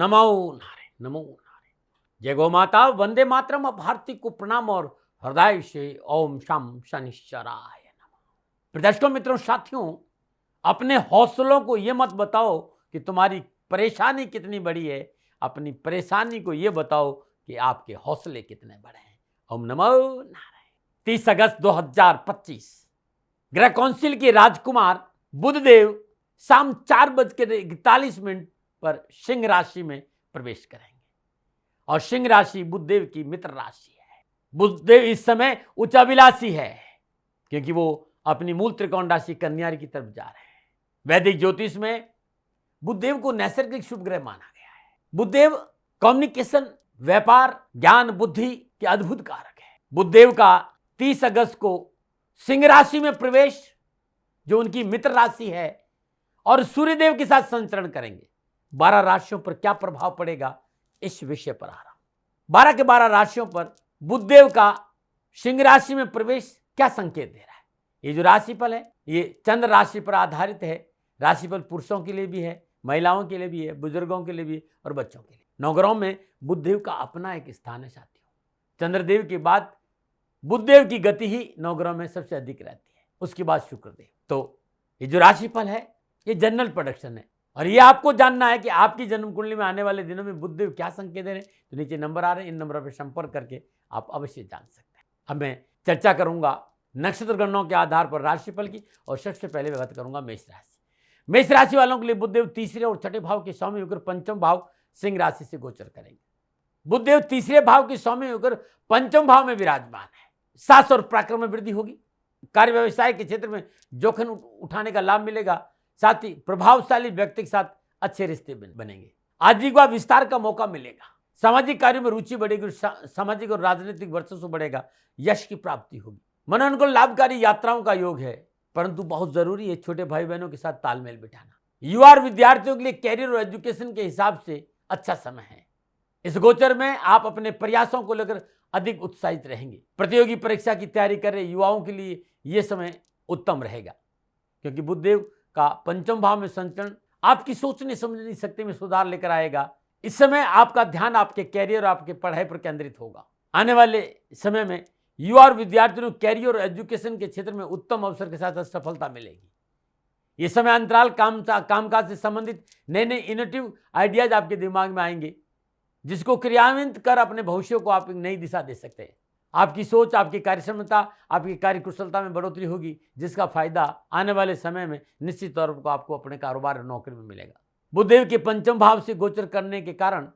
नमो नारायण, नमो नारायण। जय गौ माता, वंदे मातरम। अब भारती को प्रणाम और हृदय से ओम शम शनिश्चराय नमः। दर्शकों, मित्रों, साथियों, अपने हौसलों को ये मत बताओ कि तुम्हारी परेशानी कितनी बड़ी है, अपनी परेशानी को ये बताओ कि आपके हौसले कितने बड़े हैं। ओम नमो नारायण। 30 अगस्त 2025 ग्रह काउंसिल के राजकुमार बुधदेव शाम 4:41 पर सिंह राशि में प्रवेश करेंगे और सिंह राशि बुधदेव की मित्र राशि है। बुधदेव इस समय उच्चाभिलाषी है क्योंकि वो अपनी मूल त्रिकोण राशि कन्या की तरफ जा रहे हैं। वैदिक ज्योतिष में बुधदेव को नैसर्गिक शुभ ग्रह माना गया है। बुधदेव कम्युनिकेशन, व्यापार, ज्ञान, बुद्धि के अद्भुत कारक है। बुधदेव का 30 अगस्त को सिंह राशि में प्रवेश, जो उनकी मित्र राशि है, और सूर्यदेव के साथ संचरण करेंगे। 12 राशियों पर क्या प्रभाव पड़ेगा, इस विषय पर आ रहा हूं। 12 के 12 राशियों पर बुधदेव का सिंह राशि में प्रवेश क्या संकेत दे रहा है। ये जो राशिफल है ये चंद्र राशि पर आधारित है। राशिफल पुरुषों के लिए भी है, महिलाओं के लिए भी है, बुजुर्गों के लिए भी और बच्चों के लिए। नवग्रहों में बुधदेव का अपना एक स्थान है साथियों। चंद्रदेव के बाद बुधदेव की गति ही नवग्रहों में सबसे अधिक रहती है, उसके बाद शुक्रदेव। तो ये जो राशिफल है ये जनरल प्रेडिक्शन है और ये आपको जानना है कि आपकी जन्म कुंडली में आने वाले दिनों में बुधदेव क्या संकेत दे रहे हैं। तो नीचे नंबर आ रहे हैं, इन नंबरों पर संपर्क करके आप अवश्य जान सकते हैं। अब मैं चर्चा करूंगा नक्षत्र गणनाओं के आधार पर राशिफल की, और सबसे पहले बात करूंगा मेष राशि। मेष राशि वालों के लिए बुधदेव तीसरे और छठे भाव के स्वामी होकर पंचम भाव सिंह राशि से गोचर करेंगे। बुधदेव तीसरे भाव के स्वामी होकर पंचम भाव में विराजमान है। साहस और पराक्रम में वृद्धि होगी। कार्य व्यवसाय के क्षेत्र में जोखिम उठाने का लाभ मिलेगा। साथ ही प्रभावशाली व्यक्ति के साथ अच्छे रिश्ते बनेंगे। आजीविका विस्तार का मौका मिलेगा। सामाजिक कार्यों में रुचि बढ़ेगी। सामाजिक और राजनीतिक वर्चस्व बढ़ेगा। यश की प्राप्ति होगी। मन अनुकूल लाभकारी यात्राओं का योग है, परंतु बहुत जरूरी है छोटे भाई बहनों के साथ तालमेल बिठाना। युवा और विद्यार्थियों के लिए कैरियर और एजुकेशन के हिसाब से अच्छा समय है। इस गोचर में आप अपने प्रयासों को लेकर अधिक उत्साहित रहेंगे। प्रतियोगी परीक्षा की तैयारी कर रहे युवाओं के लिए यह समय उत्तम रहेगा, क्योंकि बुधदेव का पंचम भाव में संचरण आपकी सोचने समझने शक्ति में सुधार लेकर आएगा। इस समय आपका ध्यान आपके कैरियर और आपके पढ़ाई पर केंद्रित होगा। आने वाले समय में युवा और विद्यार्थियों को कैरियर और एजुकेशन के क्षेत्र में उत्तम अवसर के साथ सफलता मिलेगी। ये समय अंतराल कामकाज से संबंधित नए नए इनोवेटिव आइडियाज आपके दिमाग में आएंगे, जिसको क्रियान्वित कर अपने भविष्य को आप एक नई दिशा दे सकते हैं। आपकी सोच, आपकी कार्यक्षमता, आपकी कार्य कुशलता में बढ़ोतरी होगी, जिसका फायदा आने वाले समय में निश्चित तौर पर आपको अपने कारोबार और नौकरी में मिलेगा। बुधदेव के पंचम भाव से गोचर करने के कारण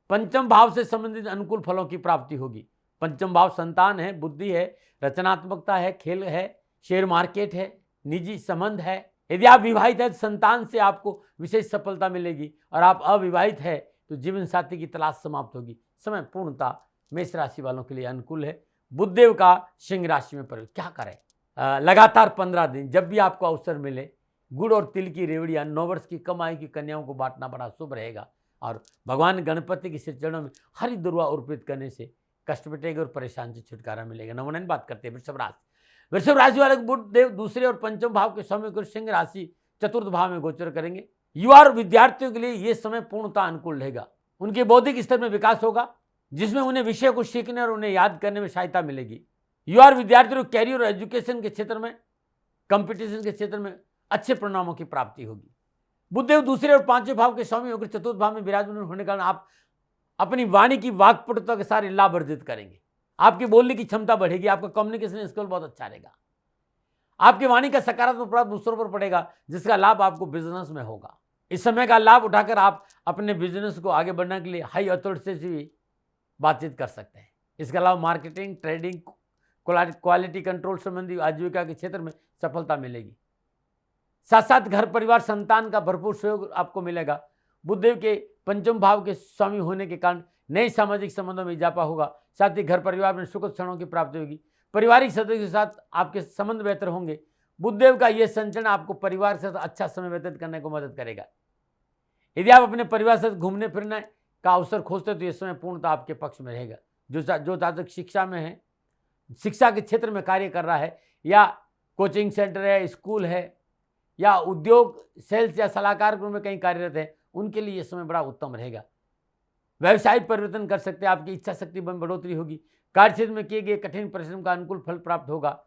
पंचम भाव से संबंधित अनुकूल फलों की प्राप्ति होगी। पंचम भाव संतान है, बुद्धि है, रचनात्मकता है, खेल है, शेयर मार्केट है, निजी संबंध है। यदि आप विवाहित हैं तो संतान से आपको विशेष सफलता मिलेगी, और आप अविवाहित है तो जीवन साथी की तलाश समाप्त होगी। समय पूर्णतः मेष राशि वालों के लिए अनुकूल है। बुधदेव का सिंह राशि में प्रवेश क्या करें, लगातार 15 दिन जब भी आपको अवसर मिले गुड़ और तिल की रेवड़ियां 9 वर्ष की कम आयु की कन्याओं को बांटना बड़ा शुभ रहेगा। और भगवान गणपति के चरणों में हरि दुर्वा अर्पित करने से कष्ट मिटेगा और परेशान से छुटकारा मिलेगा। नंबर 9 बात करते हैं वृषभ राशि। वृषभ राशि वाले बुधदेव दूसरे और पंचम भाव के स्वामी को सिंह राशि चतुर्थ भाव में गोचर करेंगे। युवा और विद्यार्थियों के लिए यह समय पूर्णतः अनुकूल रहेगा। उनके बौद्धिक स्तर में विकास होगा, जिसमें उन्हें विषय को सीखने और उन्हें याद करने में सहायता मिलेगी। युवा और विद्यार्थियों को कैरियर और एजुकेशन के क्षेत्र में, कंपटीशन के क्षेत्र में अच्छे परिणामों की प्राप्ति होगी। बुधदेव दूसरे और पांचवें भाव के स्वामी होकर चतुर्थ भाव में विराजमान होने के कारण आप अपनी वाणी की वाक्पटुता के सारे लाभ अर्जित करेंगे। आपकी बोलने की क्षमता बढ़ेगी। आपका कम्युनिकेशन स्किल बहुत अच्छा रहेगा। आपकी वाणी का सकारात्मक प्रभाव दूसरों पर पड़ेगा, जिसका लाभ आपको बिजनेस में होगा। इस समय का लाभ उठाकर आप अपने बिजनेस को आगे बढ़ाने के लिए हाई अथॉरिटी से भी बातचीत कर सकते हैं। इसके अलावा मार्केटिंग, ट्रेडिंग, क्वालिटी कंट्रोल संबंधी आजीविका के क्षेत्र में सफलता मिलेगी। साथ साथ घर परिवार संतान का भरपूर सहयोग आपको मिलेगा। बुधदेव के पंचम भाव के स्वामी होने के कारण नए सामाजिक संबंधों में इजाफा होगा। साथ ही घर परिवार में सुखद क्षणों की प्राप्ति होगी। पारिवारिक सदस्यों के साथ आपके संबंध बेहतर होंगे। बुधदेव का यह संचरण आपको परिवार के साथ अच्छा समय व्यतीत करने को मदद करेगा। यदि आप अपने परिवार से घूमने फिरने का अवसर खोजते तो इस समय पूर्णतः आपके पक्ष में रहेगा। जो जातक शिक्षा में है, शिक्षा के क्षेत्र में कार्य कर रहा है, या कोचिंग सेंटर है, स्कूल है, या उद्योग, सेल्स या सलाहकार में कहीं कार्यरत है, उनके लिए यह समय बड़ा उत्तम रहेगा। व्यवसाय परिवर्तन कर सकते हैं, आपकी इच्छा शक्ति में बढ़ोतरी होगी, कार्य क्षेत्र में किए गए कठिन परिश्रम का अनुकूल फल प्राप्त होगा।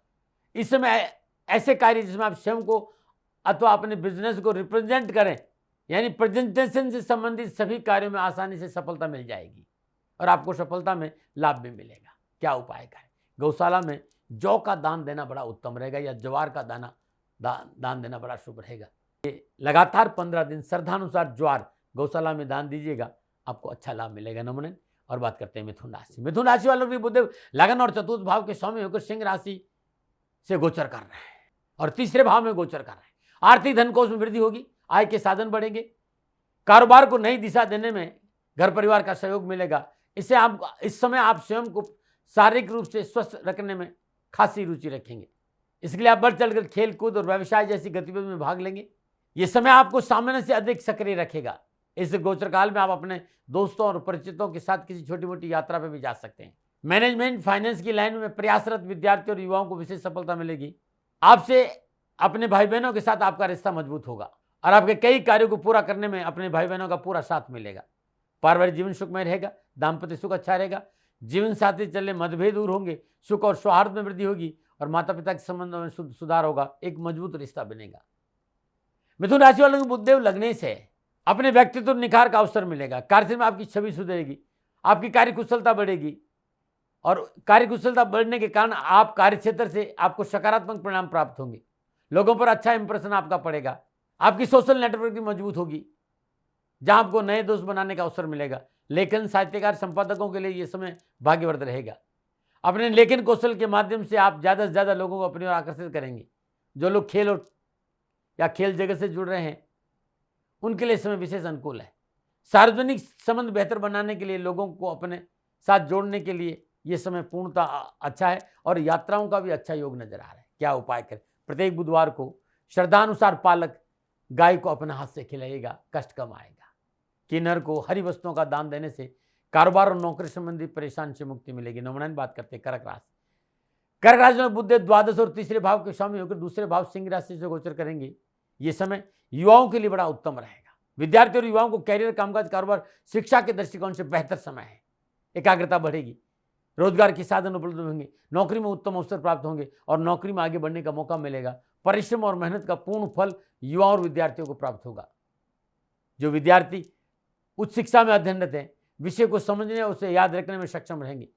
इस समय ऐसे कार्य जिसमें आप स्वयं को अथवा अपने बिजनेस को रिप्रेजेंट करें, यानी प्रेजेंटेशन से संबंधित सभी कार्यों में आसानी से सफलता मिल जाएगी और आपको सफलता में लाभ भी मिलेगा। क्या उपाय करें? गौशाला में जौ का दान देना बड़ा उत्तम रहेगा या ज्वार का दान देना बड़ा शुभ रहेगा। ये लगातार 15 दिन श्रद्धानुसार ज्वार गौशाला में दान दीजिएगा, आपको अच्छा लाभ मिलेगा। नमन। और बात करते हैं मिथुन राशि। मिथुन राशि वालों के बुधदेव लगन और चतुर्थ भाव के स्वामी होकर सिंह राशि से गोचर कर रहे हैं और तीसरे भाव में गोचर कर रहे हैं। आर्थिक धन कोष में वृद्धि होगी, आय के साधन बढ़ेंगे, कारोबार को नई दिशा देने में घर परिवार का सहयोग मिलेगा। इससे आप इस समय आप स्वयं को शारीरिक रूप से स्वस्थ रखने में खासी रुचि रखेंगे। इसके लिए आप बढ़ चढ़कर खेल कूद और व्यवसाय जैसी गतिविधियों में भाग लेंगे। ये समय आपको सामान्य से अधिक सक्रिय रखेगा। इस गोचर काल में आप अपने दोस्तों और परिचितों के साथ किसी छोटी मोटी यात्रा पर भी जा सकते हैं। मैनेजमेंट फाइनेंस की लाइन में प्रयासरत विद्यार्थियों और युवाओं को विशेष सफलता मिलेगी। आपसे अपने भाई बहनों के साथ आपका रिश्ता मजबूत होगा और आपके कई कार्यों को पूरा करने में अपने भाई बहनों का पूरा साथ मिलेगा। पारिवारिक जीवन सुखमय रहेगा, दाम्पत्य सुख अच्छा रहेगा, जीवन साथी चलने मतभेद दूर होंगे, सुख और सौहार्द में वृद्धि होगी और माता पिता के संबंधों में सुधार होगा, एक मजबूत रिश्ता बनेगा। मिथुन राशि वालों को बुधदेव लगने से अपने व्यक्तित्व निखार का अवसर मिलेगा। कार्यक्षेत्र में आपकी छवि सुधरेगी, आपकी कार्यकुशलता बढ़ेगी और कार्यकुशलता बढ़ने के कारण आप कार्यक्षेत्र से आपको सकारात्मक परिणाम प्राप्त होंगे। लोगों पर अच्छा इंप्रेशन आपका पड़ेगा। आपकी सोशल नेटवर्किंग मजबूत होगी, जहां आपको नए दोस्त बनाने का अवसर मिलेगा। लेखन, साहित्यकार, संपादकों के लिए यह समय भाग्यवर्ध रहेगा। अपने लेखन कौशल के माध्यम से आप ज़्यादा से ज़्यादा लोगों को अपनी ओर आकर्षित करेंगे। जो लोग खेल या खेल जगत से जुड़ रहे हैं उनके लिए समय विशेष अनुकूल है। सार्वजनिक संबंध बेहतर बनाने के लिए, लोगों को अपने साथ जोड़ने के लिए यह समय पूर्णतः अच्छा है और यात्राओं का भी अच्छा योग नजर आ रहा है। क्या उपाय करें? प्रत्येक बुधवार को श्रद्धानुसार पालक गाय को अपने हाथ से खिलाइएगा, कष्ट कम आएगा। किन्नर को हरी वस्तुओं का दान देने से कारोबार और नौकरी संबंधी परेशानी से मुक्ति मिलेगी। नमन। बात करते हैं कर्क राशि। कर्क राशि में बुध द्वादश और तीसरे भाव के स्वामी होकर दूसरे भाव सिंह राशि से गोचर करेंगे। ये समय युवाओं के लिए बड़ा उत्तम रहेगा। विद्यार्थियों और युवाओं को कैरियर, कामकाज, कारोबार, शिक्षा के दृष्टिकोण से बेहतर समय है। एकाग्रता बढ़ेगी, रोजगार के साधन उपलब्ध होंगे, नौकरी में उत्तम अवसर प्राप्त होंगे और नौकरी में आगे बढ़ने का मौका मिलेगा। परिश्रम और मेहनत का पूर्ण फल युवाओं और विद्यार्थियों को प्राप्त होगा। जो विद्यार्थी उच्च शिक्षा में अध्ययनरत हैं, विषय को समझने और उसे याद रखने में सक्षम रहेंगे।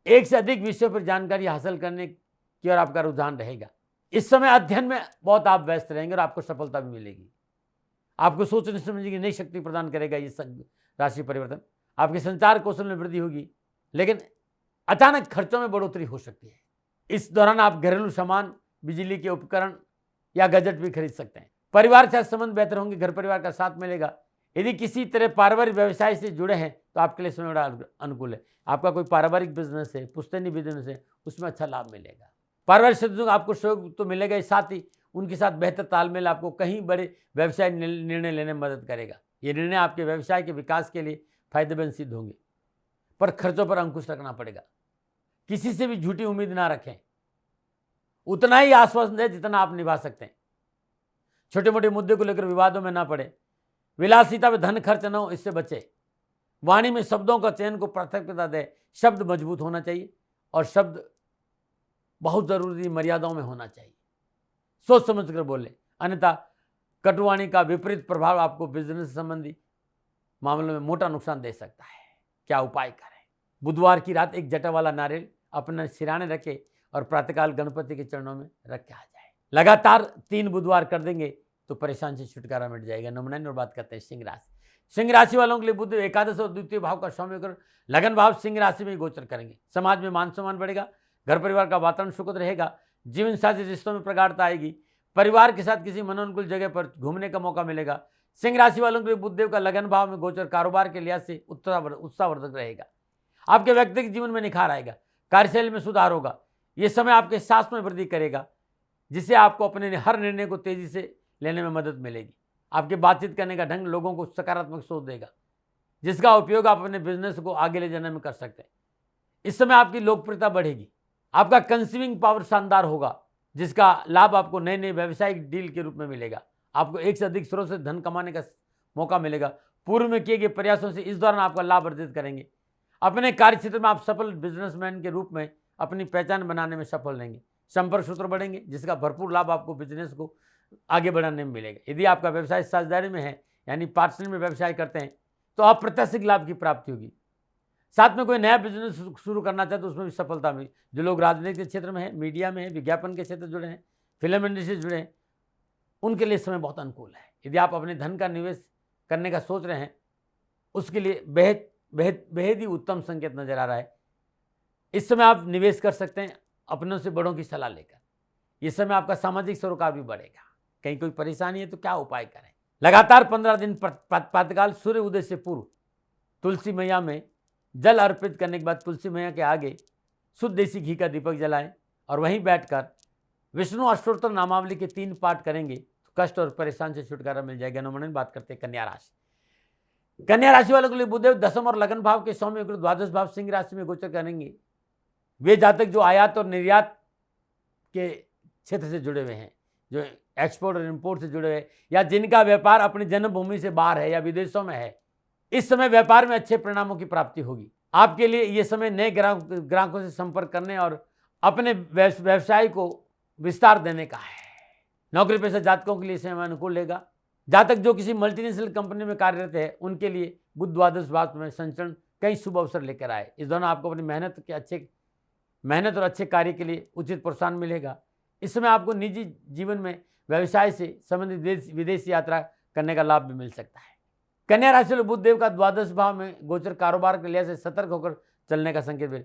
एक से अधिक विषयों पर जानकारी हासिल करने की ओर आपका रुझान रहेगा। इस समय अध्ययन में बहुत आप व्यस्त रहेंगे और आपको सफलता भी मिलेगी। आपको सोचने समझने की नई शक्ति प्रदान करेगा ये राशि परिवर्तन। आपके संचार कौशल में वृद्धि होगी, लेकिन अचानक खर्चों में बढ़ोतरी हो सकती है। इस दौरान आप घरेलू सामान, बिजली के उपकरण या गजट भी खरीद सकते हैं। परिवार के साथ संबंध बेहतर होंगे, घर परिवार का साथ मिलेगा। यदि किसी तरह पारिवारिक व्यवसाय से जुड़े हैं तो आपके लिए समय बड़ा अनुकूल है। आपका कोई पारिवारिक बिजनेस है, पुश्तैनी बिजनेस है, उसमें अच्छा लाभ मिलेगा। पारिवारिक सदस्यों को आपको सहयोग तो मिलेगा ही, साथ ही उनके साथ बेहतर तालमेल आपको कहीं बड़े व्यवसाय निर्णय लेने में मदद करेगा। ये निर्णय आपके व्यवसाय के विकास के लिए फायदेमंद सिद्ध होंगे, पर खर्चों पर अंकुश रखना पड़ेगा। किसी से भी झूठी उम्मीद ना रखें, उतना ही आश्वासन दें जितना आप निभा सकते हैं। छोटे मोटे मुद्दे को लेकर विवादों में ना पड़े। विलासिता में धन खर्च न हो, इससे बचे। वाणी में शब्दों का चयन को प्राथमिकता दें। शब्द मजबूत होना चाहिए और शब्द बहुत जरूरी मर्यादाओं में होना चाहिए। सोच समझ कर बोले, अन्यथा कटुवाणी का विपरीत प्रभाव आपको बिजनेस संबंधी मामलों में मोटा नुकसान दे सकता है। क्या उपाय करें? बुधवार की रात एक जटा वाला नारियल अपने सिराने रखे और प्रातःकाल गणपति के चरणों में रख के आ जाए। लगातार 3 बुधवार कर देंगे तो परेशान से छुटकारा मिट जाएगा। नमन। और बात करते हैं सिंह राशि। सिंह राशि वालों के लिए बुध एकादश और द्वितीय भाव का स्वामी होकर लगन भाव सिंह राशि में गोचर करेंगे। समाज में मान सम्मान बढ़ेगा, घर परिवार का वातावरण सुखद रहेगा, जीवन साथी रिश्तों में प्रगाढ़ता आएगी, परिवार के साथ किसी मनोनुकूल जगह पर घूमने का मौका मिलेगा। सिंह राशि वालों के लिए बुधदेव का लगन भाव में गोचर कारोबार के लिहाज से उत्साहवर्धक रहेगा। आपके व्यक्तिगत जीवन में निखार आएगा, कार्यशैली में सुधार होगा। यह समय आपके साहस में वृद्धि करेगा, जिससे आपको अपने हर निर्णय को तेजी से लेने में मदद मिलेगी। आपके बातचीत करने का ढंग लोगों को सकारात्मक सोच देगा, जिसका उपयोग आप अपने बिजनेस को आगे ले जाने में कर सकते हैं। इस समय आपकी लोकप्रियता बढ़ेगी, आपका कंसीविंग पावर शानदार होगा, जिसका लाभ आपको नए नए व्यावसायिक डील के रूप में मिलेगा। आपको एक से अधिक स्रोत से धन कमाने का मौका मिलेगा। पूर्व में किए गए प्रयासों से इस दौरान आपका लाभ अर्जित करेंगे। अपने कार्य क्षेत्र में आप सफल बिजनेसमैन के रूप में अपनी पहचान बनाने में सफल रहेंगे। संपर्क सूत्र बढ़ेंगे, जिसका भरपूर लाभ आपको बिजनेस को आगे बढ़ाने में मिलेगा। यदि आपका व्यवसाय साझेदारी में है, यानी पार्टनर में व्यवसाय करते हैं, तो अप्रत्याशित लाभ की प्राप्ति होगी। साथ में कोई नया बिजनेस शुरू करना चाहते तो उसमें भी सफलता मिली। जो लोग राजनीति के क्षेत्र में है, मीडिया में है, विज्ञापन के क्षेत्र जुड़े हैं, फिल्म इंडस्ट्री से जुड़े हैं, उनके लिए समय बहुत अनुकूल है। यदि आप अपने धन का निवेश करने का सोच रहे हैं, उसके लिए बेहद ही उत्तम संकेत नजर आ रहा है। इस समय आप निवेश कर सकते हैं अपनों से बड़ों की सलाह लेकर। इस समय आपका सामाजिक सरोकार भी बढ़ेगा। कहीं कोई परेशानी है तो क्या उपाय करें? लगातार 15 दिन प्रातःकाल सूर्य उदय से पूर्व तुलसी मैया में जल अर्पित करने के बाद तुलसी मैया के आगे शुद्ध देसी घी का दीपक जलाएं और वहीं बैठकर विष्णु अष्टोत्तर नामावली के 3 पाठ करेंगे तो कष्ट और परेशान से छुटकारा मिल जाएगा। नंबर बात करते हैं कन्या राशि। कन्या राशि वालों के लिए बुधदेव दशम और लगन भाव के स्वामी होकर द्वादश भाव सिंह राशि में गोचर करेंगे। वे जातक जो आयात और निर्यात के क्षेत्र से जुड़े हुए हैं, जो एक्सपोर्ट और इंपोर्ट से जुड़े हुए हैं, या जिनका व्यापार अपनी जन्मभूमि से बाहर है या विदेशों में है, इस समय व्यापार में अच्छे परिणामों की प्राप्ति होगी। आपके लिए यह समय नए ग्राहकों से संपर्क करने और अपने व्यवसाय को विस्तार देने का है। नौकरी पेशा जातकों के लिए समय अनुकूल रहेगा। जातक जो किसी मल्टीनेशनल कंपनी में कार्यरत है, उनके लिए बुध द्वादश भाव में संचरण कई शुभ अवसर लेकर आए। इस दौरान आपको अपनी मेहनत और अच्छे कार्य के लिए उचित प्रोत्साहन मिलेगा। इस समय आपको निजी जीवन में व्यवसाय से संबंधित विदेश यात्रा करने का लाभ भी मिल सकता है। कन्या राशि वाले बुध देव का द्वादश भाव में गोचर कारोबार के लिहाज से सतर्क होकर चलने का संकेत भी।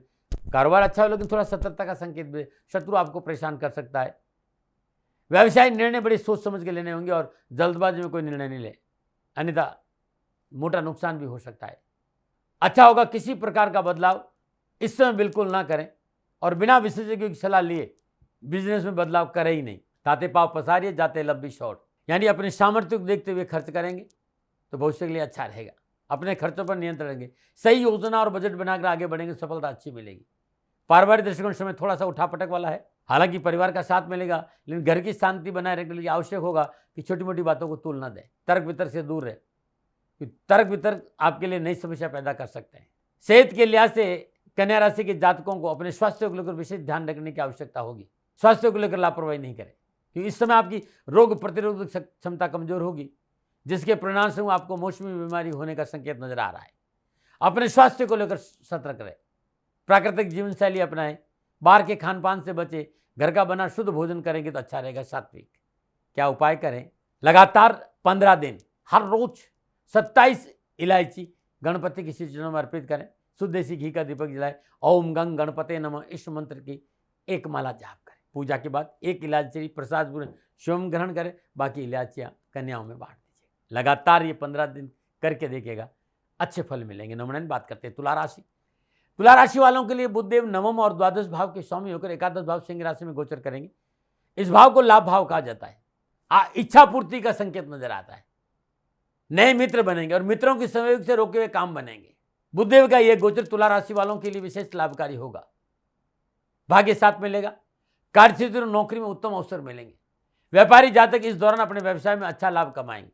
कारोबार अच्छा हो लेकिन थोड़ा सतर्कता का संकेत भी। शत्रु आपको परेशान कर सकता है। व्यवसाय निर्णय बड़ी सोच समझ के लेने होंगे और जल्दबाजी में कोई निर्णय नहीं ले, अन्यथा मोटा नुकसान भी हो सकता है। अच्छा होगा किसी प्रकार का बदलाव इस समय बिल्कुल ना करें और बिना विशेषज्ञों की सलाह लिए बिजनेस में बदलाव करें ही नहीं। ताते पाव पसारिए, जाते लंबी शॉर्ट, यानी अपने सामर्थ्य को देखते हुए खर्च करेंगे तो भविष्य के लिए अच्छा रहेगा। अपने खर्चों पर नियंत्रण रखेंगे, सही योजना और बजट बनाकर आगे बढ़ेंगे, सफलता अच्छी मिलेगी। पारिवारिक दृष्टिकोण समय थोड़ा सा उठापटक वाला है। हालांकि परिवार का साथ मिलेगा, लेकिन घर की शांति बनाए रखने के लिए आवश्यक होगा कि छोटी मोटी बातों को तूल न दें। तर्क वितर्क से दूर रहे, तर्क वितर्क आपके लिए नई समस्या पैदा कर सकते हैं। सेहत के लिहाज से कन्या राशि के जातकों को अपने स्वास्थ्य को लेकर विशेष ध्यान रखने की आवश्यकता होगी। स्वास्थ्य को लेकर लापरवाही नहीं करें, क्योंकि इस समय आपकी रोग प्रतिरोधक क्षमता कमजोर होगी, जिसके परिणाम से आपको मौसमी बीमारी होने का संकेत नजर आ रहा है। अपने स्वास्थ्य को लेकर सतर्क रहे, प्राकृतिक जीवन शैली अपनाएं, बाहर के खान पान से बचे, घर का बना शुद्ध भोजन करेंगे तो अच्छा रहेगा। सात्विक। क्या उपाय करें? लगातार 15 दिन हर रोज 27 इलायची गणपति की चरणों में अर्पित करें। शुद्ध देसी घी का दीपक जलाएं। ओम गंग गणपते नमः इस मंत्र की 1 माला जाप करें। पूजा के बाद 1 इलायची प्रसाद पूर्ण स्वयं ग्रहण करें, बाकी इलायचियाँ कन्याओं में बांट दीजिए। लगातार ये 15 दिन करके देखिएगा, अच्छे फल मिलेंगे। नंबर 9 बात करते हैं तुला राशि। तुला राशि वालों के लिए बुधदेव नवम और द्वादश भाव के स्वामी होकर एकादश भाव सिंह राशि में गोचर करेंगे। इस भाव को लाभ भाव कहा जाता है। इच्छा पूर्ति का संकेत नजर आता है। नए मित्र बनेंगे और मित्रों के सहयोग से रोके हुए काम बनेंगे। बुधदेव का यह गोचर तुला राशि वालों के लिए विशेष लाभकारी होगा। भाग्य साथ मिलेगा। कार्यक्षेत्र और नौकरी में उत्तम अवसर मिलेंगे। व्यापारी जातक इस दौरान अपने व्यवसाय में अच्छा लाभ कमाएंगे।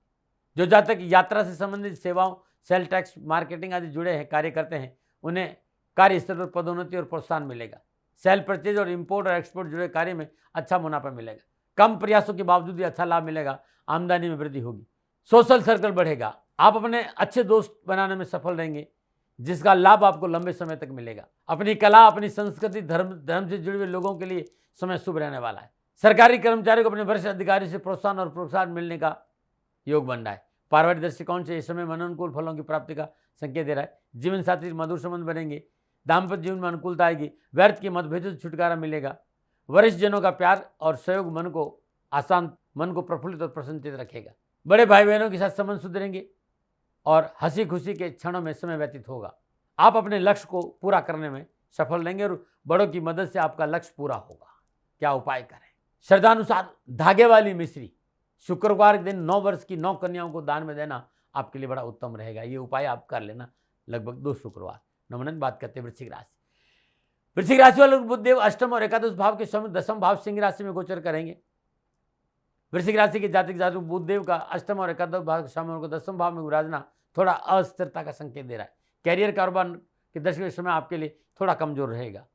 जो जातक यात्रा से संबंधित सेवाओं, सेल टैक्स, मार्केटिंग आदि जुड़े हैं, कार्य करते हैं, उन्हें कार्य स्तर पर पदोन्नति और प्रोत्साहन मिलेगा। सेल परचेज और इंपोर्ट और एक्सपोर्ट जुड़े कार्य में अच्छा मुनाफा मिलेगा। कम प्रयासों के बावजूद भी अच्छा लाभ मिलेगा। आमदनी में वृद्धि होगी। सोशल सर्कल बढ़ेगा। आप अपने अच्छे दोस्त बनाने में सफल रहेंगे, जिसका लाभ आपको लंबे समय तक मिलेगा। अपनी कला, अपनी संस्कृति, धर्म से जुड़े हुए लोगों के लिए समय शुभ रहने वाला है। सरकारी कर्मचारियों को अपने वरिष्ठ अधिकारी से प्रोत्साहन मिलने का योग बन रहा है। पारिवारिक दृष्टिकोण से इस समय मनोनुकूल फलों की प्राप्ति का संकेत दे रहा है। जीवन साथी मधुर संबंध बनेंगे। दाम्पत्य जीवन में अनुकूलता आएगी। व्यर्थ के मतभेदों से छुटकारा मिलेगा। वरिष्ठ जनों का प्यार और सहयोग मन को प्रफुल्लित और प्रसन्नचित रखेगा। बड़े भाई बहनों के साथ संबंध सुधरेंगे और हंसी खुशी के क्षणों में समय व्यतीत होगा। आप अपने लक्ष्य को पूरा करने में सफल रहेंगे और बड़ों की मदद से आपका लक्ष्य पूरा होगा। क्या उपाय करें? श्रद्धानुसार धागे वाली मिश्री शुक्रवार के दिन 9 वर्ष की 9 कन्याओं को दान में देना आपके लिए बड़ा उत्तम रहेगा। ये उपाय आप कर लेना लगभग 2 शुक्रवार। नंबर 9 बात करते हैं वृश्चिक राशि। वृश्चिक राशि वाले बुधदेव अष्टम और एकादश भाव के समय दशम भाव सिंह राशि में गोचर करेंगे। वृश्चिक राशि के जातक बुधदेव का अष्टम और एकादश भाव के समय दशम भाव में विराजना थोड़ा अस्थिरता का संकेत दे रहा है। कैरियर कारोबार के दशक इस समय आपके लिए थोड़ा कमजोर रहेगा।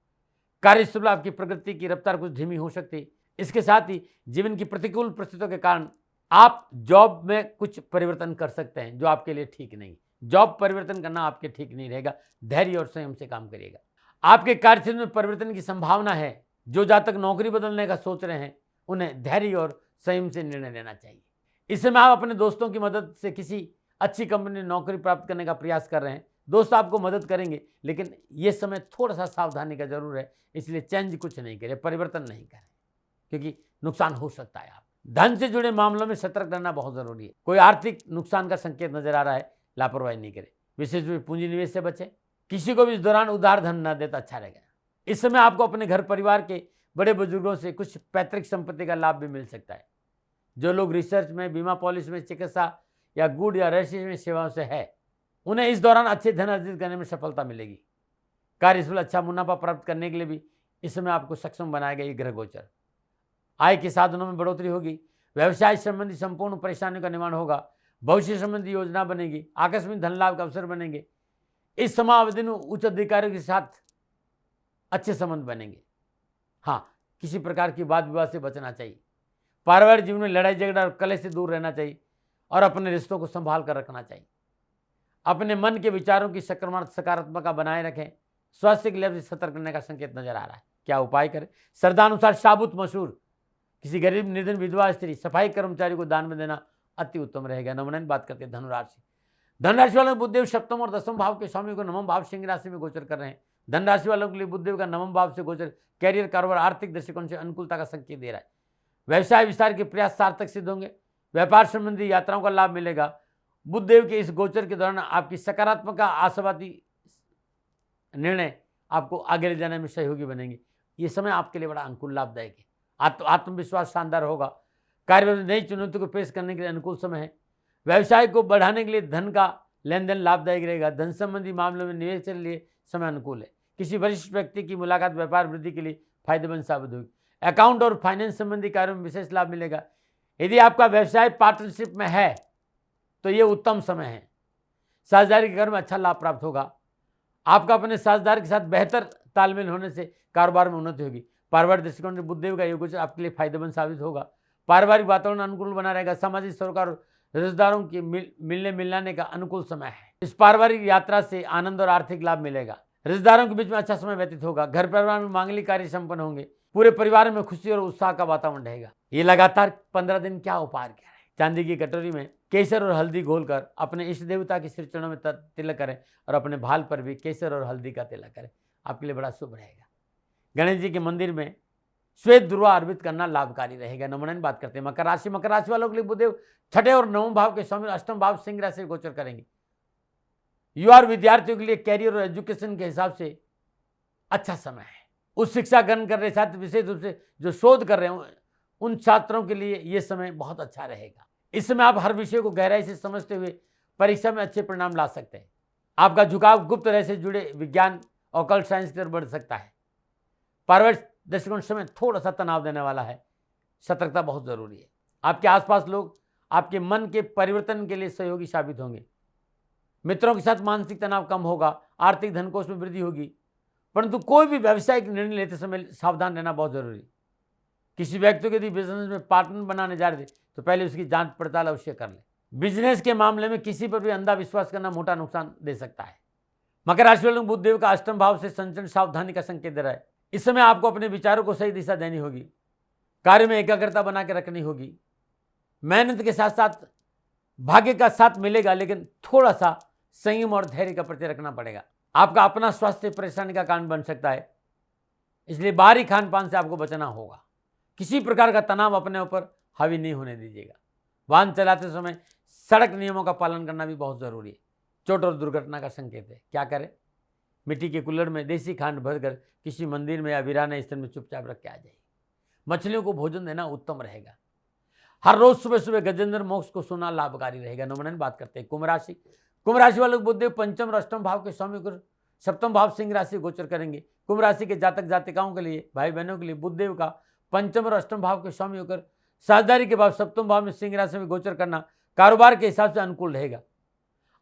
कार्यस्थल में आपकी प्रगति की रफ्तार कुछ धीमी हो सकती है। इसके साथ ही जीवन की प्रतिकूल परिस्थितियों के कारण आप जॉब में कुछ परिवर्तन कर सकते हैं जो आपके लिए ठीक नहीं। जॉब परिवर्तन करना आपके ठीक नहीं रहेगा। धैर्य और संयम से काम करिएगा। आपके कार्यक्षेत्र में परिवर्तन की संभावना है। जो जातक नौकरी बदलने का सोच रहे हैं उन्हें धैर्य और संयम से निर्णय लेना चाहिए। इस समय आप अपने दोस्तों की मदद से किसी अच्छी कंपनी में नौकरी प्राप्त करने का प्रयास कर रहे हैं। दोस्त आपको मदद करेंगे, लेकिन ये समय थोड़ा सा सावधानी का जरूर है। इसलिए चेंज कुछ नहीं करें, परिवर्तन नहीं करें, क्योंकि नुकसान हो सकता है। आप धन से जुड़े मामलों में सतर्क रहना बहुत जरूरी है। कोई आर्थिक नुकसान का संकेत नजर आ रहा है, लापरवाही नहीं करें। विशेष रूप से पूंजी निवेश से बचें। किसी को भी इस दौरान उधार धन न देता अच्छा रहेगा। इस समय आपको अपने घर परिवार के बड़े बुजुर्गों से कुछ पैतृक संपत्ति का लाभ भी मिल सकता है। जो लोग रिसर्च में, बीमा पॉलिसी में, चिकित्सा या गुड या रजिस्ट्रेशन में सेवाओं से है, उन्हें इस दौरान अच्छे धन अर्जित करने में सफलता मिलेगी। कार्यस्थल अच्छा मुनाफा प्राप्त करने के लिए भी इस समय आपको सक्षम बनाएगा ये ग्रह गोचर। आय के साधनों में बढ़ोतरी होगी। व्यवसाय संबंधी संपूर्ण परेशानियों का निवारण होगा। भविष्य संबंधी योजना बनेगी। आकस्मिक धन लाभ का अवसर बनेंगे। इस समावधि में उच्च अधिकारियों के साथ अच्छे संबंध बनेंगे। हाँ, किसी प्रकार की वाद विवाद से बचना चाहिए। पारिवारिक जीवन में लड़ाई झगड़ा और कलह से दूर रहना चाहिए और अपने रिश्तों को संभाल कर रखना चाहिए। अपने मन के विचारों की सकारात्मकता बनाए रखें। स्वास्थ्य के लिए सतर्क रहने का संकेत नजर आ रहा है। क्या उपाय करें? श्रद्धानुसार साबुत मसूर किसी गरीब, निर्धन, विधवा स्त्री, सफाई कर्मचारी को दान में देना अति उत्तम रहेगा। नवनयन बात करते हैं धनुराशि। धनराशि वालों बुद्धदेव सप्तम और दसम भाव के स्वामी को नवम भाव सिंह राशि में गोचर कर रहे हैं। धनराशि वालों के लिए बुद्धदेव का नवम भाव से गोचर कैरियर, कारोबार, आर्थिक दृष्टिकोण से अनुकूलता का संकेत दे रहा है। व्यवसाय विस्तार के प्रयास सार्थक सिद्ध होंगे। व्यापार संबंधी यात्राओं का लाभ मिलेगा। बुद्धदेव के इस गोचर के दौरान आपकी सकारात्मक आशावादी निर्णय आपको आगे ले जाने में सहयोगी बनेंगे। ये समय आपके लिए बड़ा अनुकूल, लाभदायक है। आत्मविश्वास शानदार होगा। कार्य में नई चुनौतियों को पेश करने के लिए अनुकूल समय है। व्यवसाय को बढ़ाने के लिए धन का लेन देन लाभदायक रहेगा। धन संबंधी मामलों में निवेश के लिए समय अनुकूल है। किसी वरिष्ठ व्यक्ति की मुलाकात व्यापार वृद्धि के लिए फायदेमंद साबित होगी। अकाउंट और फाइनेंस संबंधी कार्यों में विशेष लाभ मिलेगा। यदि आपका व्यवसाय पार्टनरशिप में है तो ये उत्तम समय है। साझेदारी के घर में अच्छा लाभ प्राप्त होगा। आपका अपने साझेदार के साथ बेहतर तालमेल होने से कारोबार में उन्नति होगी। पारिवारिक दृष्टिकोण से बुद्धदेव का योग आपके लिए फायदेमंद साबित होगा। पारिवारिक वातावरण अनुकूल बना रहेगा। सामाजिक सरोकार रिश्तेदारों की मिलने मिलाने का अनुकूल समय है। इस पारिवारिक यात्रा से आनंद और आर्थिक लाभ मिलेगा। रिश्तेदारों के बीच में अच्छा समय व्यतीत होगा। घर परिवार में मांगलिक कार्य संपन्न होंगे। पूरे परिवार में खुशी और उत्साह का वातावरण रहेगा। ये लगातार 15 दिन क्या उपाय क्या है? चांदी की कटोरी में केसर और हल्दी घोलकर अपने इष्ट देवता के श्री चरणों में तिलक करें और अपने भाल पर भी केसर और हल्दी का तिलक करें। आपके लिए बड़ा शुभ रहेगा। गणेश जी के मंदिर में श्वेत दुर्वा अर्पित करना लाभकारी रहेगा। नमन बात करते हैं मकर राशि। मकर राशि वालों के लिए बुधदेव छठे और नवम भाव के स्वामी अष्टम भाव सिंह राशि से गोचर करेंगे। युवा और विद्यार्थियों के लिए कैरियर और एजुकेशन के हिसाब से अच्छा समय है। उच्च शिक्षा ग्रहण कर रहे छात्र, विशेष रूप से जो शोध कर रहे हैं, उन छात्रों के लिए यह समय बहुत अच्छा रहेगा। इस समय आप हर विषय को गहराई से समझते हुए परीक्षा में अच्छे परिणाम ला सकते हैं। आपका झुकाव गुप्त रहस्य से जुड़े विज्ञान और कल्ट साइंस की तरफ बढ़ सकता है। पारिवारिक दृष्टिकोण समय थोड़ा सा तनाव देने वाला है। सतर्कता बहुत जरूरी है। आपके आसपास लोग आपके मन के परिवर्तन के लिए सहयोगी साबित होंगे। मित्रों के साथ मानसिक तनाव कम होगा। आर्थिक धनकोष में वृद्धि होगी। परंतु कोई भी व्यावसायिक निर्णय लेते समय सावधान रहना बहुत जरूरी है। किसी व्यक्ति को यदि बिजनेस में पार्टनर बनाने जा रहे थे तो पहले उसकी जांच पड़ताल अवश्य कर लें। बिजनेस के मामले में किसी पर भी अंधा विश्वास करना मोटा नुकसान दे सकता है। मकर राशि वालों को बुधदेव का अष्टम भाव से संचरण सावधानी का संकेत दे रहा है। इस समय आपको अपने विचारों को सही दिशा देनी होगी। कार्य में एकाग्रता बना के रखनी होगी। मेहनत के साथ साथ भाग्य का साथ मिलेगा, लेकिन थोड़ा सा संयम और धैर्य का प्रति रखना पड़ेगा। आपका अपना स्वास्थ्य परेशानी का कारण बन सकता है, इसलिए बाहरी खान पान से आपको बचना होगा। किसी प्रकार का तनाव अपने ऊपर हावी नहीं होने दीजिएगा। वाहन चलाते समय सड़क नियमों का पालन करना भी बहुत जरूरी है। चोट और दुर्घटना का संकेत है। क्या करें? मिट्टी के कुल्हड़ में देसी खांड भरकर किसी मंदिर में या वीराने स्थल में चुपचाप रख के आ जाइए। मछलियों को भोजन देना उत्तम रहेगा। हर रोज सुबह सुबह गजेंद्र मोक्ष को सुना लाभकारी रहेगा। नमन बात करते हैं कुंभ राशि। कुंभ राशि वालों को बुधदेव पंचम और अष्टम भाव के स्वामी को सप्तम भाव सिंह राशि गोचर करेंगे। कुंभ राशि के जातक जातिकाओं के लिए, भाई बहनों के लिए बुधदेव का पंचम और अष्टम भाव के स्वामी होकर साझेदारी के भाव सप्तम भाव में सिंह राशि में गोचर करना कारोबार के हिसाब से अनुकूल रहेगा।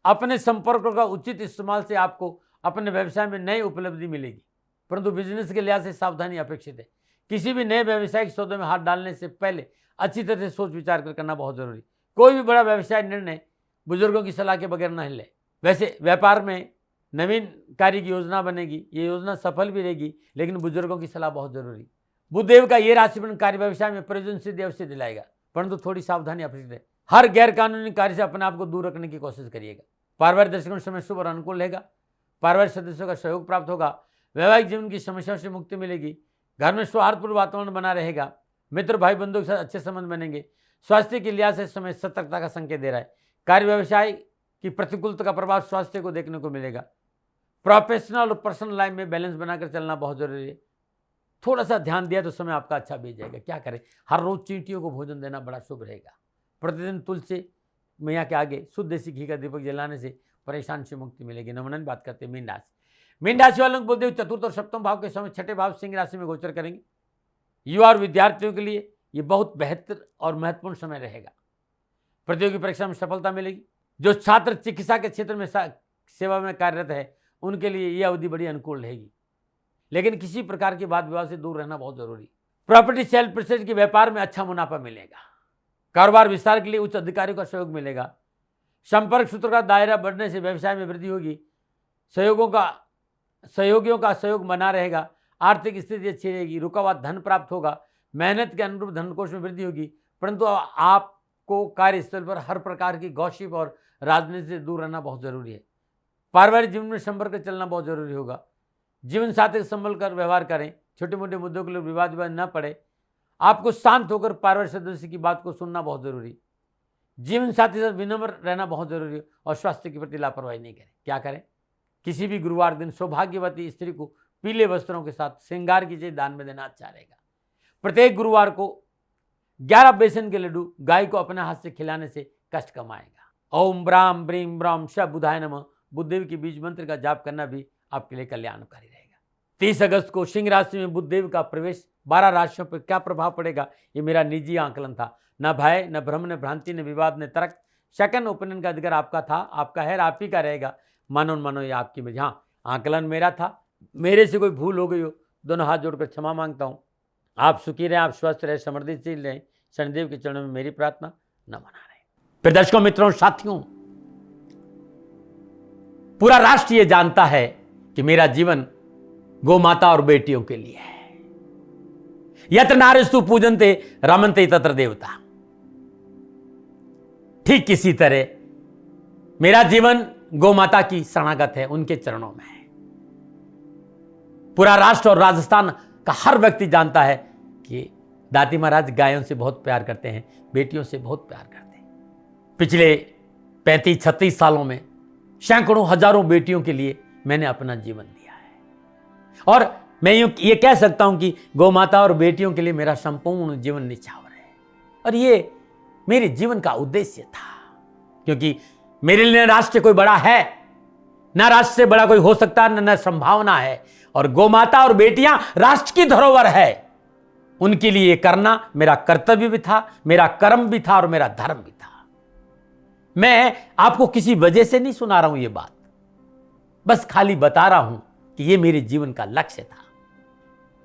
अपने संपर्कों का उचित इस्तेमाल से आपको अपने व्यवसाय में नई उपलब्धि मिलेगी, परंतु बिजनेस के लिहाज से सावधानी अपेक्षित है। किसी भी नए व्यावसायिक सौदे में हाथ डालने से पहले अच्छी तरह से सोच विचार कर करना बहुत जरूरी। कोई भी बड़ा व्यवसाय निर्णय बुजुर्गों की सलाह के बगैर न ले। वैसे व्यापार में नवीन कार्य की योजना बनेगी, ये योजना सफल भी रहेगी, लेकिन बुजुर्गों की सलाह बहुत जरूरी। बुधदेव का ये राशिफल कार्य व्यवसाय में प्रयोजन सिद्धि अवश्य दिलाएगा, परंतु थोड़ी सावधानी अपेक्षित है। हर गैर कानूनी कार्य से अपने आप को दूर रखने की कोशिश करिएगा। पारिवारिक दृष्टिकोण समय शुभ और अनुकूल रहेगा। पारिवारिक सदस्यों का सहयोग प्राप्त होगा। वैवाहिक जीवन की समस्याओं से मुक्ति मिलेगी। घर में सौहार्दपूर्ण वातावरण बना रहेगा। मित्र भाई बंधुओं के साथ अच्छे संबंध बनेंगे। स्वास्थ्य के लिहाज से समय सतर्कता का संकेत दे रहा है। कार्य व्यवसाय की प्रतिकूलता का प्रभाव स्वास्थ्य को देखने को मिलेगा। प्रोफेशनल और पर्सनल लाइफ में बैलेंस बनाकर चलना बहुत जरूरी है। थोड़ा सा ध्यान दिया तो समय आपका अच्छा बीत जाएगा। क्या करें, हर रोज चींटियों को भोजन देना बड़ा शुभ रहेगा। प्रतिदिन तुलसी मैया के आगे शुद्ध देसी घी का दीपक जलाने से परेशान से मुक्ति मिलेगी। नमन बात करते हैं मीन राशि। मीन राशि वालों को बुधदेव चतुर्थ और सप्तम भाव के समय छठे भाव सिंह राशि में गोचर करेंगे। युवा और विद्यार्थियों के लिए ये बहुत बेहतर और महत्वपूर्ण समय रहेगा। प्रतियोगी परीक्षा में सफलता मिलेगी। जो छात्र चिकित्सा के क्षेत्र में सेवा में कार्यरत है उनके लिए यह अवधि बड़ी अनुकूल रहेगी, लेकिन किसी प्रकार के वाद विवाद से दूर रहना बहुत जरूरी। प्रॉपर्टी सेल परचेज के व्यापार में अच्छा मुनाफा मिलेगा। कारोबार विस्तार के लिए उच्च अधिकारियों का सहयोग मिलेगा। संपर्क सूत्र का दायरा बढ़ने से व्यवसाय में वृद्धि होगी। सहयोगियों का सहयोग बना रहेगा। आर्थिक स्थिति अच्छी रहेगी। रुका हुआ धन प्राप्त होगा। मेहनत के अनुरूप धनकोष में वृद्धि होगी, परंतु आपको कार्यस्थल पर हर प्रकार की गॉसिप और राजनीति से दूर रहना बहुत जरूरी है। पारिवारिक जीवन में संपर्क चलना बहुत जरूरी होगा। जीवन साथी से संभल कर व्यवहार करें। छोटे मोटे मुद्दों के लिए विवाद न पड़े। आपको शांत होकर पारिवारिक सदस्य की बात को सुनना बहुत जरूरी। जीवन साथी से विनम्र रहना बहुत जरूरी है और स्वास्थ्य के प्रति लापरवाही नहीं करें। क्या करें, किसी भी गुरुवार दिन सौभाग्यवती स्त्री को पीले वस्त्रों के साथ श्रृंगार की चीज दान में देना अच्छा रहेगा। प्रत्येक गुरुवार को 11 बेसन के लड्डू गाय को अपने हाथ से खिलाने से कष्ट कम आएगा। ओम ब्राम ब्रीम ब्राम श बुधाय नमः बुद्धदेव के बीज मंत्र का जाप करना भी आपके लिए कल्याणकारी रहेगा। 30 अगस्त को सिंह राशि में बुधदेव का प्रवेश 12 राशियों पर क्या प्रभाव पड़ेगा, ये मेरा निजी आंकलन था। न भय, न भ्रम, न भ्रांति, न विवाद, न तर्क। सेकंड ओपिनियन का अधिकार आपका था, आपका है, आप ही का रहेगा। मानो ये आपकी मर्जी। हाँ, आंकलन मेरा था, मेरे से कोई भूल हो गई हो दोनों हाथ जोड़कर क्षमा मांगता हूँ। आप सुखी रहें, आप स्वस्थ रहें, समृद्धिशील रहें, शनिदेव के चरणों में मेरी प्रार्थना। नमन रहे। दर्शकों, मित्रों, साथियों, पूरा राष्ट्र ये जानता है कि मेरा जीवन गौ माता और बेटियों के लिए है। यत्र नारीस्तु पूजन्ते रमन्ते तत्र देवता। ठीक किसी तरह मेरा जीवन गौ माता की शरणागत है, उनके चरणों में है। पूरा राष्ट्र और राजस्थान का हर व्यक्ति जानता है कि दादी महाराज गायों से बहुत प्यार करते हैं, बेटियों से बहुत प्यार करते हैं। पिछले 35-36 सालों में सैकड़ों हजारों बेटियों के लिए मैंने अपना जीवन दिया है और मैं ये कह सकता हूं कि गौ माता और बेटियों के लिए मेरा संपूर्ण जीवन निछावर है और ये मेरे जीवन का उद्देश्य था, क्योंकि मेरे लिए राष्ट्र कोई बड़ा है, ना राष्ट्र से बड़ा कोई हो सकता, न संभावना है। और गौ माता और बेटियां राष्ट्र की धरोहर है, उनके लिए ये करना मेरा कर्तव्य भी था, मेरा कर्म भी था और मेरा धर्म भी था। मैं आपको किसी वजह से नहीं सुना रहा हूं ये बात, बस खाली बता रहा हूं कि ये मेरे जीवन का लक्ष्य था।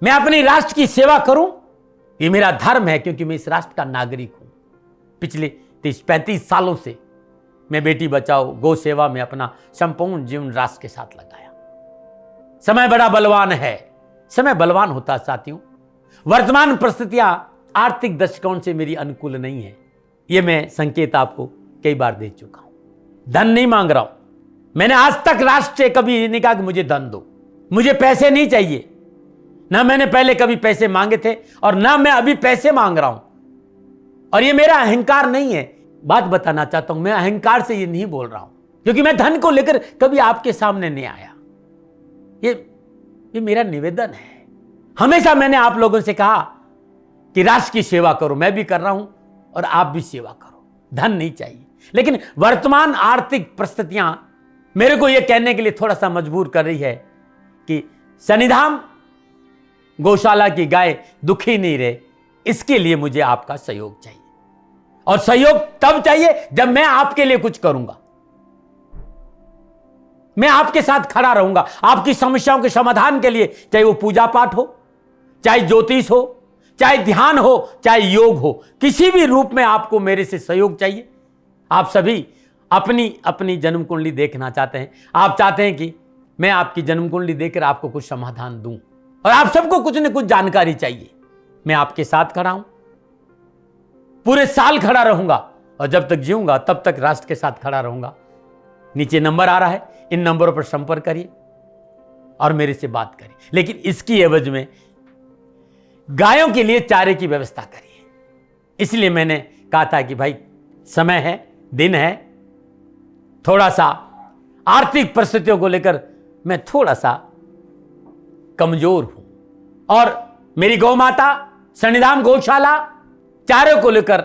मैं अपने राष्ट्र की सेवा करूं, ये मेरा धर्म है, क्योंकि मैं इस राष्ट्र का नागरिक हूं। पिछले 30-35 सालों से मैं बेटी बचाओ, गौ सेवा में अपना संपूर्ण जीवन राष्ट्र के साथ लगाया। समय बड़ा बलवान है, समय बलवान होता है साथियों। वर्तमान परिस्थितियां आर्थिक दृष्टिकोण से मेरी अनुकूल नहीं है, यह मैं संकेत आपको कई बार दे चुका हूं। धन नहीं मांग रहा हूं, मैंने आज तक राष्ट्र से कभी नहीं कहा कि मुझे धन दो, मुझे पैसे नहीं चाहिए। ना मैंने पहले कभी पैसे मांगे थे और ना मैं अभी पैसे मांग रहा हूं, और ये मेरा अहंकार नहीं है। बात बताना चाहता हूं, मैं अहंकार से ये नहीं बोल रहा हूं, क्योंकि मैं धन को लेकर कभी आपके सामने नहीं आया। ये मेरा निवेदन है। हमेशा मैंने आप लोगों से कहा कि राष्ट्र की सेवा करो, मैं भी कर रहा हूं और आप भी सेवा करो। धन नहीं चाहिए, लेकिन वर्तमान आर्थिक परिस्थितियां मेरे को यह कहने के लिए थोड़ा सा मजबूर कर रही है कि शनिधाम गौशाला की गाय दुखी नहीं रहे, इसके लिए मुझे आपका सहयोग चाहिए। और सहयोग तब चाहिए जब मैं आपके लिए कुछ करूंगा। मैं आपके साथ खड़ा रहूंगा आपकी समस्याओं के समाधान के लिए, चाहे वो पूजा पाठ हो, चाहे ज्योतिष हो, चाहे ध्यान हो, चाहे योग हो, किसी भी रूप में आपको मेरे से सहयोग चाहिए। आप सभी अपनी अपनी जन्म कुंडली देखना चाहते हैं, आप चाहते हैं कि मैं आपकी जन्म कुंडली देखकर आपको कुछ समाधान दूं, और आप सबको कुछ न कुछ जानकारी चाहिए। मैं आपके साथ खड़ा हूं, पूरे साल खड़ा रहूंगा, और जब तक जीऊंगा तब तक राष्ट्र के साथ खड़ा रहूंगा। नीचे नंबर आ रहा है, इन नंबरों पर संपर्क करिए और मेरे से बात करिए, लेकिन इसकी एवज में गायों के लिए चारे की व्यवस्था करिए। इसलिए मैंने कहा था कि भाई समय है, दिन है, थोड़ा सा आर्थिक परिस्थितियों को लेकर मैं थोड़ा सा कमजोर हूं, और मेरी गौ माता शनिधाम गौशाला चारे को लेकर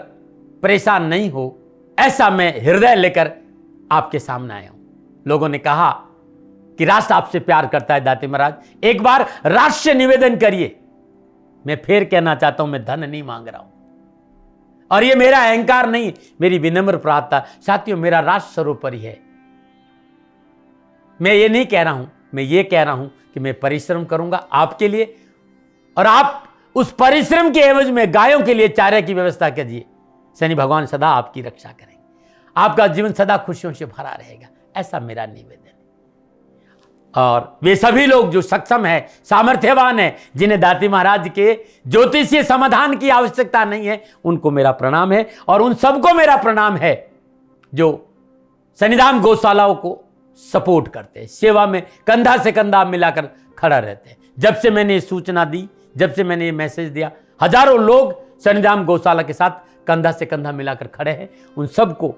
परेशान नहीं हो, ऐसा मैं हृदय लेकर आपके सामने आया हूं। लोगों ने कहा कि राष्ट्र आपसे प्यार करता है दाती महाराज, एक बार राष्ट्र से निवेदन करिए। मैं फिर कहना चाहता हूं, मैं धन नहीं मांग रहा हूं, और ये मेरा अहंकार नहीं, मेरी विनम्र प्रार्थना। साथियों, मेरा राष्ट्र सर्वोपरि है। मैं ये नहीं कह रहा हूं, मैं ये कह रहा हूं कि मैं परिश्रम करूंगा आपके लिए, और आप उस परिश्रम के एवज में गायों के लिए चारे की व्यवस्था कीजिए। शनि भगवान सदा आपकी रक्षा करेंगे, आपका जीवन सदा खुशियों से भरा रहेगा, ऐसा मेरा निवेदन है। और वे सभी लोग जो सक्षम है, सामर्थ्यवान है, जिन्हें दाती महाराज के ज्योतिषीय समाधान की आवश्यकता नहीं है, उनको मेरा प्रणाम है। और उन सबको मेरा प्रणाम है जो शनिधाम गौशालाओं को सपोर्ट करते हैं, सेवा में कंधा से कंधा मिलाकर खड़ा रहते हैं। जब से मैंने ये सूचना दी, जब से मैंने ये मैसेज दिया, हजारों लोग शनिधाम गौशाला के साथ कंधा से कंधा मिलाकर खड़े हैं। उन सबको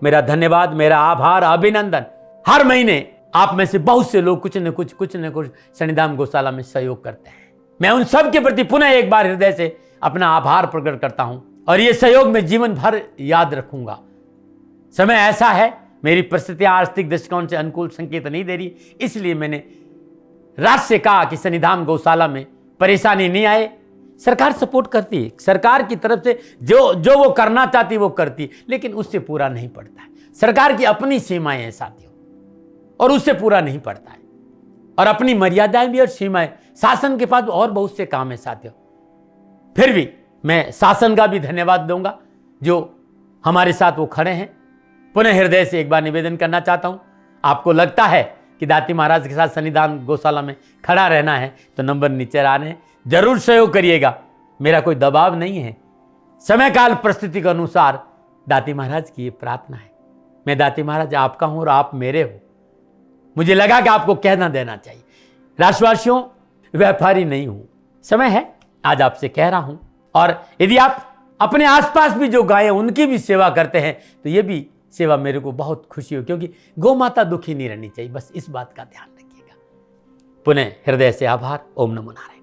मेरा धन्यवाद, मेरा आभार, अभिनंदन। हर महीने आप में से बहुत से लोग कुछ न कुछ शनिधाम गौशाला में सहयोग करते हैं। मैं उन सब के प्रति पुनः एक बार हृदय से अपना आभार प्रकट करता हूं, और ये सहयोग मैं जीवन भर याद रखूंगा। समय ऐसा है, मेरी परिस्थितियां आर्थिक दृष्टिकोण से अनुकूल संकेत नहीं दे रही, इसलिए मैंने राष्ट्र से कहा कि शनिधाम गौशाला में परेशानी नहीं आए। सरकार सपोर्ट करती है, सरकार की तरफ से जो वो करना चाहती वो करती, लेकिन उससे पूरा नहीं पड़ता है। सरकार की अपनी सीमाएं हैं साथियों, और उससे पूरा नहीं पड़ता है, और अपनी मर्यादाएं भी और सीमाएं। शासन के पास और बहुत से काम है साथियों। फिर भी मैं शासन का भी धन्यवाद दूंगा जो हमारे साथ वो खड़े हैं। पुनः हृदय से एक बार निवेदन करना चाहता हूं, आपको लगता है कि दाती महाराज के साथ शनिधाम गौशाला में खड़ा रहना है तो नंबर नीचे आ रहे हैं, जरूर सहयोग करिएगा। मेरा कोई दबाव नहीं है, समय काल परिस्थिति के अनुसार दाती महाराज की ये प्रार्थना है। मैं दाती महाराज आपका हूं और आप मेरे हो, मुझे लगा कि आपको कहना देना चाहिए। राष्ट्रवासियों, व्यापारी नहीं हूं, समय है आज आपसे कह रहा हूं। और यदि आप अपने आसपास भी जो गायें उनकी भी सेवा करते हैं तो ये भी सेवा मेरे को बहुत खुशी हो, क्योंकि गौ माता दुखी नहीं रहनी चाहिए, बस इस बात का ध्यान रखिएगा। पुनः हृदय से आभार। ओम नमो नारायण।